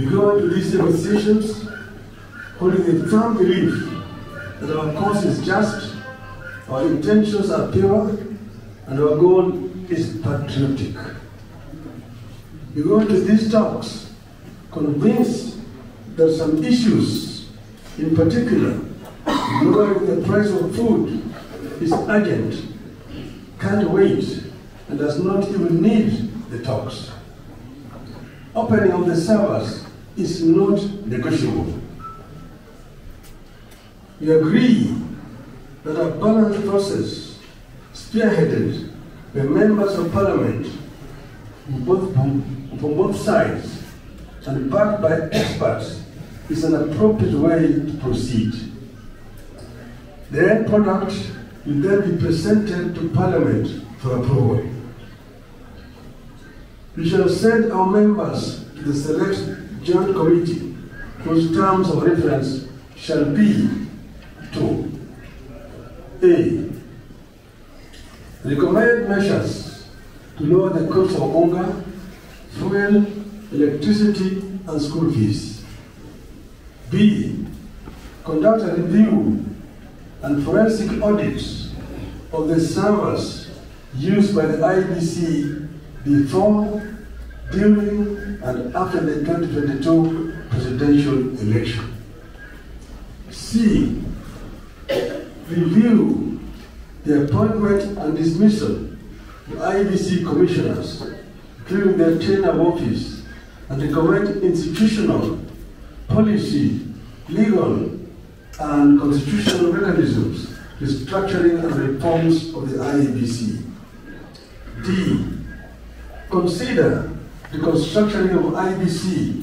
We go into these negotiations holding a firm belief that our cause is just, our intentions are pure, and our goal is patriotic. We go into these talks convinced that some issues, in particular, lowering the price of food, is urgent, can't wait, and does not even need the talks. Opening of the servers is not negotiable. We agree that a balanced process, spearheaded by members of parliament from both sides and backed by experts, is an appropriate way to proceed. The end product will then be presented to Parliament for approval. We shall send our members to the select joint committee whose terms of reference shall be to A. Recommend measures to lower the cost of hunger, fuel, electricity, and school fees. B. Conduct a review and forensic audits of the servers used by the IEBC before, during, and after the 2022 presidential election. C. Review the appointment and dismissal of IEBC commissioners, including their tenure of office, and recommend institutional, policy, legal, and constitutional mechanisms to structuring and reforms of the IEBC. D. Consider the constructing of IEBC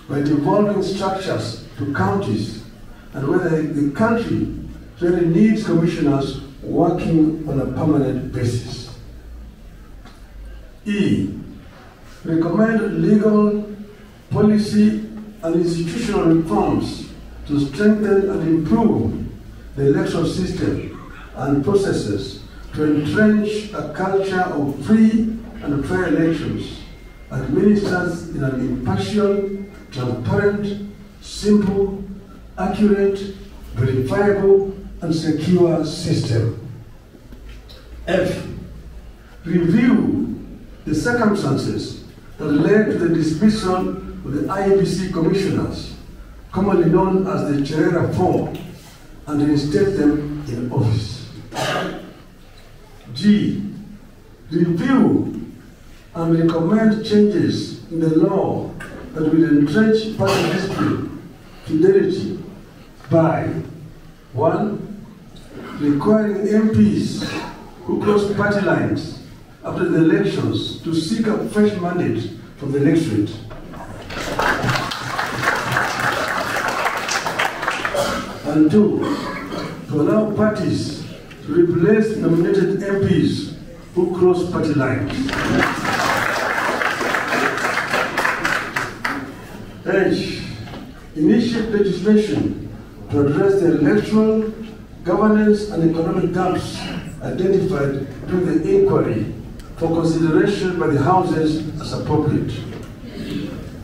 by devolving structures to counties, and whether the country really needs commissioners working on a permanent basis. E. Recommend legal, policy, and institutional reforms to strengthen and improve the electoral system and processes to entrench a culture of free and fair elections, administered in an impartial, transparent, simple, accurate, verifiable, and secure system. F. Review the circumstances that led to the dismissal of the IEBC commissioners, commonly known as the Cherera Form, and reinstate them in office. G. Review and recommend changes in the law that will entrench party discipline, fidelity by 1. Requiring MPs who cross party lines after the elections to seek a fresh mandate from the electorate. And 2. To allow parties to replace nominated MPs who cross party lines. H. Initiate legislation to address the electoral, governance, and economic gaps identified during the inquiry for consideration by the Houses as appropriate.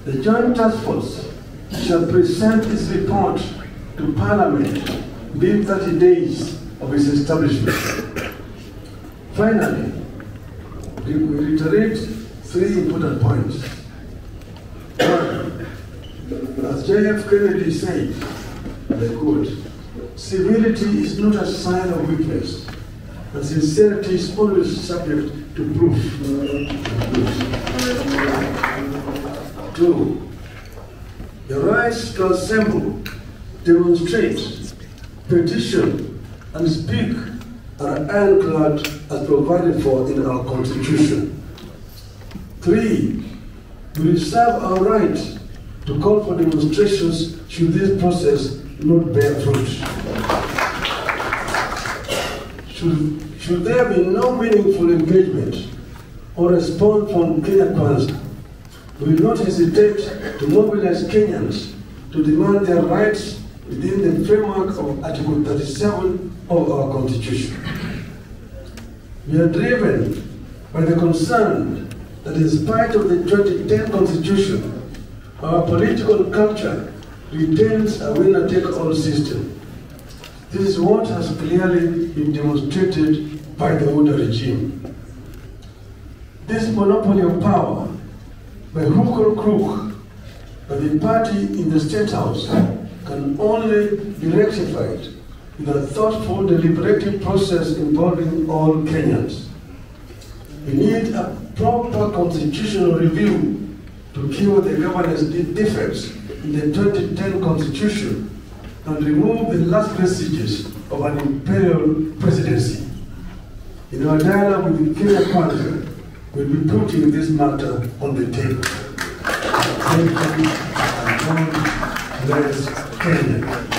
The Joint Task Force shall present its report to Parliament within 30 days of its establishment. Finally, we reiterate 3 important points. 1. As J.F. Kennedy said, and I quote, "Civility is not a sign of weakness, and sincerity is always subject to proof." 2. The rights to assemble, demonstrate, petition, and speak are ironclad as provided for in our Constitution. 3. We reserve our right to call for demonstrations should this process not bear fruit. Should there be no meaningful engagement or response from Kenya Kwanza, we will not hesitate to mobilize Kenyans to demand their rights within the framework of Article 37 of our Constitution. We are driven by the concern that in spite of the 2010 Constitution, our political culture retains a winner-take-all system. This is what has clearly been demonstrated by the Odinga regime. This monopoly of power by hook or crook by the party in the State House can only be rectified with a thoughtful, deliberative process involving all Kenyans. We need a proper constitutional review to cure the governance defects in the 2010 Constitution and remove the last vestiges of an imperial presidency. In our dialogue with Kenya Kwanza, we'll be putting this matter on the table. Thank you, and God bless Kenya.